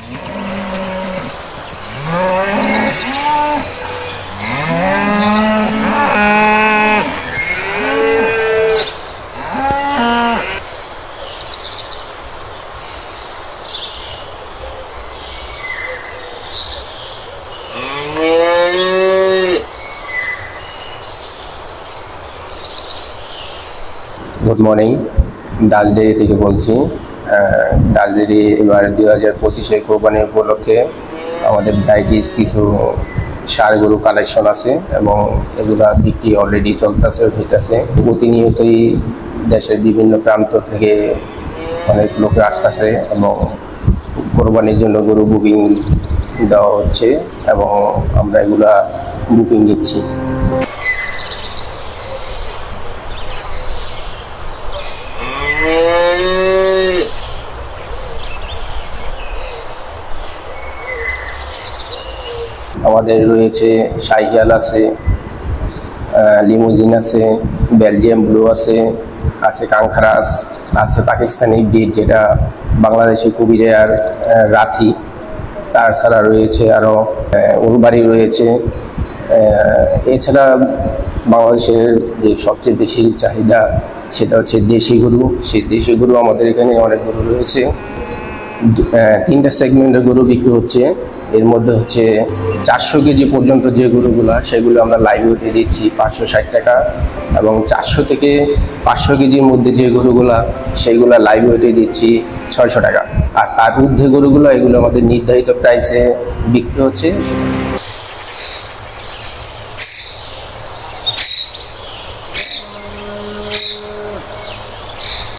Good morning, Dutch dairy থেকে বলছি। Dutch dairy এবার 2025-এর কোরবানি উপলক্ষে আমাদের ভ্যারাইটিস কিছু ষাঁড় গরু কালেকশন আছে এবং এগুলা বিক্রি অলরেডি চলতেছে হইতেছে। প্রতিনিয়তই দেশের বিভিন্ন প্রান্ত থেকে অনেক লোকে আসতেছে এবং কোরবানির জন্য গরু বুকিং দেওয়া হচ্ছে এবং আমরা এগুলা বুকিং নিচ্ছি। আমাদের রয়েছে শাহিয়াল আছে, লিমুজিন আছে, বেলজিয়াম ব্লু আছে, কাংখারাস আছে, পাকিস্তানি ব্রিড যেটা বাংলাদেশে খুবই রেয়ার রাথি। তাছাড়া রয়েছে আরও উলবাড়ি রয়েছে। এছাড়া বাংলাদেশের যে সবচেয়ে বেশি চাহিদা সেটা হচ্ছে দেশি গরু। সেই দেশি গরু আমাদের এখানে অনেক গরু রয়েছে। 3টা সেগমেন্টের গরু বিক্রি হচ্ছে। এর মধ্যে হচ্ছে 400 কেজি পর্যন্ত যে গরুগুলা সেগুলো আমরা লাইভ ওয়েটে দিচ্ছি 560 টাকা, এবং 400 থেকে 500 কেজির মধ্যে যে গরুগুলা সেইগুলা লাইভ ওয়েটে দিচ্ছি 600 টাকা। আর তার ঊর্ধ্বে গরুগুলো এগুলো আমাদের নির্ধারিত প্রাইসে বিক্রি হচ্ছে।